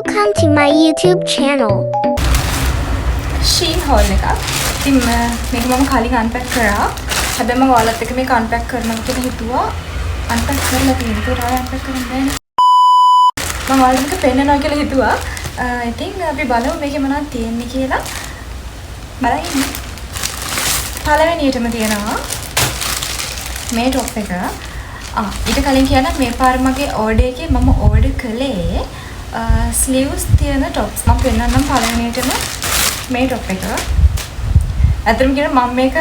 Welcome to my YouTube channel. ෂීන් හෝල් එකක්. ඉතින් මේක මම කලින් අන්පැක් කරා. හැබැයි මම ඔයාලත් එක්ක මේක අන්පැක් කරනවා කියලා හිතුවා. අන්පැක් කරලා තියෙනවා. ඒක ආයෙ අන්පැක් කරන්න බෑනේ. මම ඔයාලට මේක පෙන්නනවා කියලා හිතුවා. ඉතින් අපි බලමු මේකේ මොනවද තියෙන්නේ කියලා. බලන්න ඉන්න. පළවෙනියටම තියෙනවා මේ টොප් එක. ඊට කලින් කියන්න මේ පාර මගේ ඕඩර් එකේ මම ඕඩර් කළේ ස්ලීව්ස් තියෙන টොප්ස්. මම පෙන්නන්නම් පළවෙනියටම මේ টොප් එක. අතරම කියන මම මේක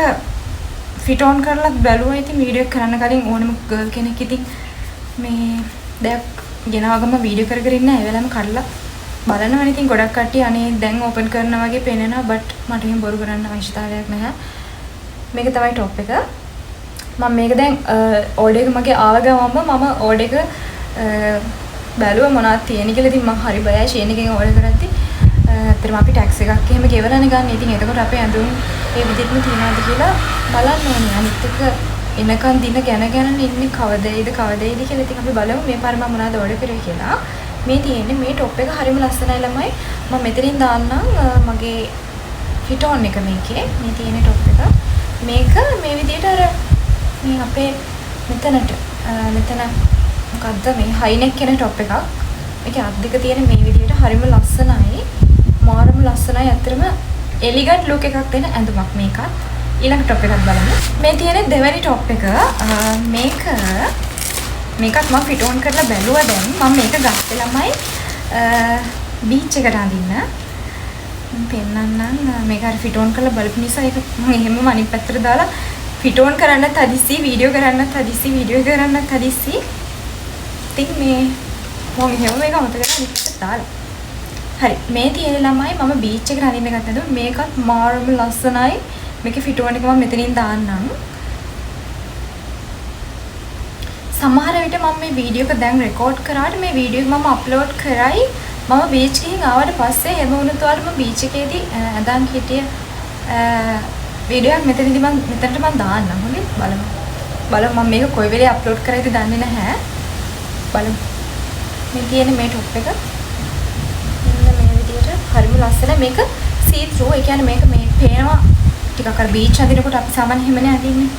ෆිට ඔන් කරලා බැලුවා. ඉතින් වීඩියෝ එක කරන්න කලින් ඕනම ගර්ල් කෙනෙක් ඉතින් මේ දෙයක් ගෙනාවගම වීඩියෝ කර කර ඉන්න ඒ වෙලාවෙම කඩලා බලනවනේ. ඉතින් ගොඩක් කට්ටිය අනේ දැන් ඕපන් කරනවා වගේ පේනවා. බට් මට එහෙම බොරු කරන්න අවශ්‍යතාවයක් නැහැ. මේක තමයි টොප් එක. මම මේක දැන් ඕඩර් එක මගේ ආව ගමන්ම මම ඕඩර් එක බැලුවා මොනවද තියෙන්නේ කියලා. ඉතින් මම හරි බයයි ෂේන් එකෙන් ඕඩර් කරද්දී. ඇත්තටම අපි ටැක්ස් එකක් එහෙම ගෙවලානේ ගන්න. ඉතින් එතකොට අපේ ඇඳුම් ඒ විදිහටම තියනවාද කියලා බලන්න ඕනේ. අනිත් එක එනකන් දින ගැන ඉන්නේ කවදේද කියලා. ඉතින් අපි බලමු මේ පාර මම මොනවද ඕඩර් කරේ කියලා. මේ තියෙන්නේ මේ টොප් එක හරිම ලස්සනයි ළමයි. මම මෙතනින් දාන්නම් මගේ ෆිට ඔන් එක මේකේ. මේ තියෙන টොප් එක. මේක මේ විදිහට අර මේ අපේ මෙතන මොකද්ද මේ හයිනෙක් කියන টොප් එකක්. මේකේ අත් දෙක තියෙන මේ විදිහට හරිම ලස්සනයි. මාරම ලස්සනයි. ඇත්තටම එලිගන්ට් ලුක් එකක් දෙන ඇඳුමක් මේකත්. ඊළඟ টොප් එකක් බලමු. මේ තියෙන දෙවැනි টොප් එක මේකත් මම ෆිට ඔන් කරලා බැලුවා දැන්. මම මේක ගත්තේ ළමයි බීච් එකට අඳින්න. මම පෙන්නන්නම්. මේක හරි ෆිට ඔන් කරලා බලපු නිසා ඒක මම එහෙමම අනිත් පැත්තට දාලා ෆිට ඔන් කරන්නත් හදිස්සි, වීඩියෝ කරන්නත් හදිස්සි. ඉතින් මේ මම එහෙම මේක අමතක කරලා අනිත් පැත්තට දාලා. හරි මේ තියෙන ළමයි මම බීච් එකට අඳින්න ගත්තද මේකත් මාරම ලස්සනයි. මේකේ ෆිට ඔන් එක මම මෙතනින් දාන්නම්. සමහර විට මම මේ වීඩියෝ එක දැන් රෙකෝඩ් කරාට මේ වීඩියෝ එක මම අප්ලෝඩ් කරයි මම බීච් ගිහින් ආවට පස්සේ එහෙම වුණත් ඔයාලට මම බීච් එකේදී ඇඳන් හිටිය වීඩියෝ එක මෙතනදී මෙතනට මම දාන්නම්. හොඳේ බලමු මම මේක කොයි වෙලේ අප්ලෝඩ් කරයිද දන්නේ නැහැ. බලමු මේ තියෙන මේ টොප් එක මෙන්න මේ විදිහට හරිම ලස්සනයි. මේක සී ත්‍රූ. ඒ කියන්නේ මේක මේ පේනවා ටිකක් අර බීච් අඳිනකොට අපි සාමාන්‍ය හැමනේ අඳින්නේ.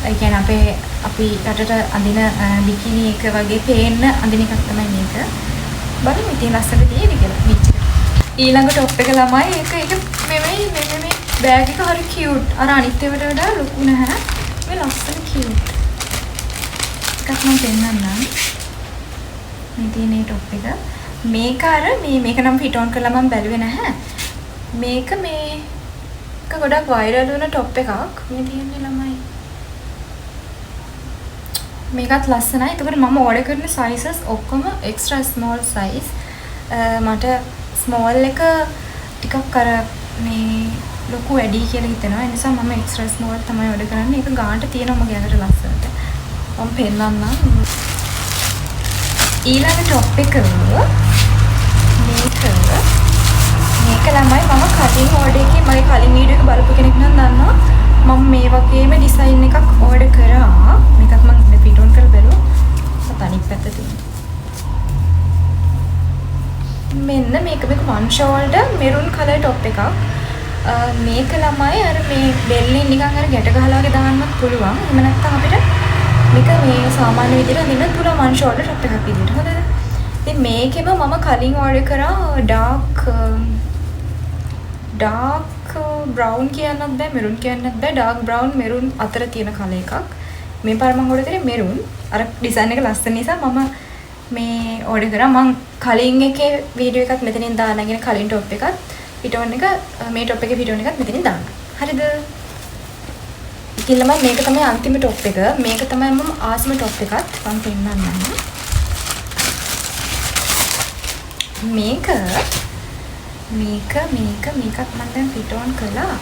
ඒ කියන්නේ අපි රටට අඳින බිකිනි එක වගේ පේන්න අඳින එකක් තමයි මේක. බලමු ඉතින් ලස්සනට තියෙන්නේ කියලා බීච් එකට. ඊළඟ টොප් එක ළමයි ඒක මේ බෑග් එක හරි කියුට්. අර අනිත් ඒවාට වඩා ලොකු නැහැ. මේ ලස්සන කියුට්. එකක් මම පෙන්නන්නම්. මේ තියෙන টොප් එක. මේක අර මේක නම් ෆිට ඔන් කරලා මම බැලුවේ නැහැ. මේක ගොඩක් වයිරල් වෙන টොප් එකක්. මේ තියෙන්නේ ළමයි. මේකත් ලස්සනයි. එතකොට මම ඕඩර් කරන සයිසස් ඔක්කොම එක්ස්ට්‍රා ස්මෝල් සයිස්. මට ස්මෝල් එක ටිකක් අර මේ ලොකු වැඩි කියලා හිතෙනවා. ඒ නිසා මම එක්ස්ට්‍රා ස්මෝල් තමයි ඕඩර් කරන්නේ. ඒක ගානට තියෙනවා මගේ අතට ලස්සනට. මම පෙන්නන්නම්. ඊළඟ টොප් එක මේක ළමයි මම කලින් ඕඩර් එකේ මගේ කලින් වීඩියෝ එක බලපු කෙනෙක් නම් දන්නවා. මම මේ වගේම ඩිසයින් එකක් ඕඩර් කරා. මේකත් මම ෆිට ඔන් කරලා බැලුවා. අනිත් පැත්ත තියෙනවා. මෙන්න මේක වන් ෂෝල්ඩර් මෙරුන් කලර් টොප් එකක්. මේක ළමයි අර මේ බෙල්ලෙන් නිකන් අර ගැට ගහලා වගේ දාන්නත් පුළුවන්. එහෙම නැත්නම් අපිට මේක මේ සාමාන්‍ය විදිහට අඳින්න පුළුවන් වන් ෂෝල්ඩර් টොප් එකක් විදිහට. හොඳද? ඉතින් මේකෙම මම කලින් ඕඩර් කරා ඩාර්ක් බ්‍රවුන් කියන්නත් බෑ මෙරුන් කියන්නත් බෑ. ඩාර්ක් බ්‍රවුන් මෙරුන් අතර තියෙන කලර් එකක්. මේ පාර මම ඕඩර් කරේ මෙරුන්. අර ඩිසයින් එක ලස්සන නිසා මම මේ ඕඩර් කරා. මම කලින් එකේ වීඩියෝ එකත් මෙතනින් දානගෙන කලින් টොප් එකත් ෆිට ඔන් එක මේ টොප් එකේ ෆිට ඔන් එකත් මෙතනින් දාන්න. හරිද? ඉතින් මේක තමයි අන්තිම টොප් එක. මේක තමයි මම ආසම টොප් එකත් මම පෙන්නන්නම්. මේකත් මම දැන් ෆිට ඔන් කළා.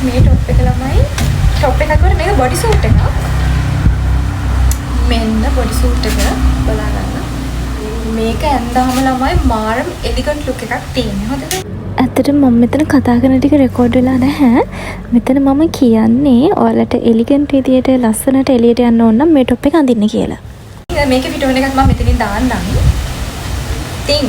මේ টොප් එක ළමයි টොප් එකක් වල මේක බොඩි සූට් එකක්. මෙන්න බොඩි සූට් එක බලා ගන්න. මේක ඇඳාම ළමයි මාරම් එලිගන්ට් ලුක් එකක් තියෙනවා. හොඳද? ඇත්තටම මම මෙතන කතා කරන ටික රෙකෝඩ් වෙලා නැහැ. මෙතන මම කියන්නේ ඔයාලට එලිගන්ට් විදියට ලස්සනට එළියට යන්න ඕන නම් මේ টොප් එක අඳින්න කියලා. මේකේ පිටෝන එකත් මම මෙතනින් දාන්නම්. ඉතින්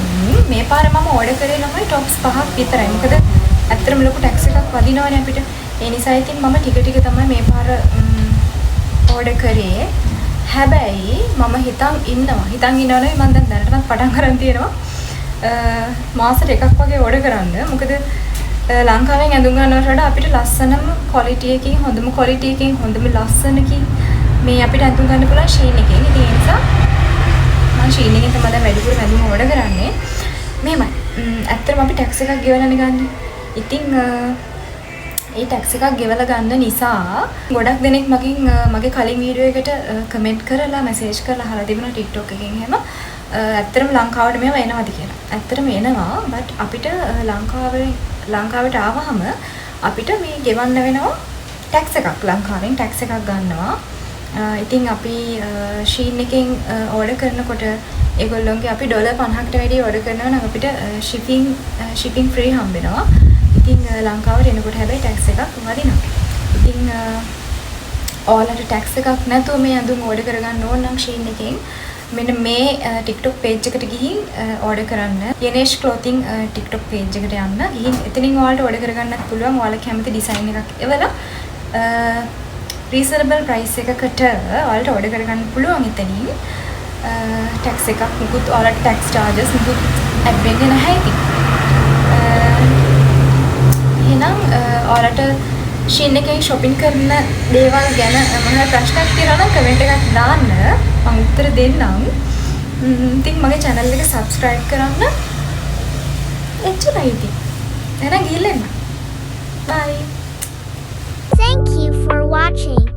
මේ පාර මම ඕඩර් කරේ ළමයි টොප්ස් 5ක් විතරයි. මොකද ඇත්තටම ලොකු ටැක්ස් එකක් වදිනවනේ අපිට. ඒ නිසා ඉතින් මම ටික තමයි මේ පාර ඕඩර් කරේ. හැබැයි මම හිතන් ඉන්නවනේ මම දැනටමත් පටන් ගන්න තියෙනවා. මාසෙට එකක් වගේ ඕඩර් කරන්න. මොකද ලංකාවෙන් ඇඳුම් ගන්නවට වඩා අපිට ලස්සනම ක්වොලිටි එකකින් හොඳම ක්වොලිටි එකකින් හොඳම ලස්සනකින් මේ අපිට ඇඳුම් ගන්න පුළුවන් ෂීන් එකෙන්. ඉතින් ඒ නිසා මම ෂීන් එකෙන් තමයි දැන් වැඩිපුර ඇඳුම් ඕඩර් කරන්නේ. මෙහෙමයි. ඇත්තටම අපි ටැක්ස් එකක් ගෙවලානේ ගන්න. ඉතින් ඒ ටැක්ස් එකක් ගෙවලා ගන්න නිසා ගොඩක් දෙනෙක් මගේ කලින් වීඩියෝ එකට කමෙන්ට් කරලා මැසේජ් කරලා අහලා තිබුණා TikTok එකෙන් එහෙම ඇත්තටම ලංකාවට මේව එනවද කියලා. ඇත්තටම එනවා. බට් අපිට ලංකාවට ආවහම අපිට මේ ගෙවන්න වෙනවා ටැක්ස් එකක්. ලංකාවෙන් ටැක්ස් එකක් ගන්නවා. ඉතින් අපි ෂීන් එකෙන් ඕඩර් කරනකොට ඒගොල්ලෝන්ගේ අපි ඩොලර් 50කට වැඩි ඕඩර් කරනවා නම් අපිට shipping free හම්බෙනවා. ඉතින් ලංකාවට එනකොට හැබැයි ටැක්ස් එකක් වදිනවා. ඉතින් ඔයාලට ටැක්ස් එකක් නැතුව මේ අඳුම් ඕඩර් කරගන්න ඕන නම් ෂීන් එකෙන් මෙන්න මේ TikTok page එකට ගිහින් ඕඩර් කරන්න. යනේෂ් clothing TikTok page එකට යන්න. ගිහින් එතනින් ඔයාලට ඕඩර් කරගන්නත් පුළුවන්. ඔයාලා කැමති ඩිසයින් එකක් එවලා reasonable price එකකට ඔයාලට ඕඩර් කරගන්න පුළුවන් එතනින්. ටැක්ස් එකක් මුකුත් ඔයාලට ටැක්ස් charges මුකුත් ඇඩ් වෙන්නේ නැහැ ඉතින්. එහෙනම් ඔයාලට ෂීන් එකෙන් shopping කරන දේවල් ගැන මොනවා ප්‍රශ්නක් තියෙනවා නම් කමෙන්ට් එකක් දාන්න. මම උත්තර දෙන්නම්. ඉතින් මගේ channel එක subscribe කරන්න. එච්චරයි ඉතින්. එහෙනම් ගිහින් එන්න. Bye. Thank you for watching.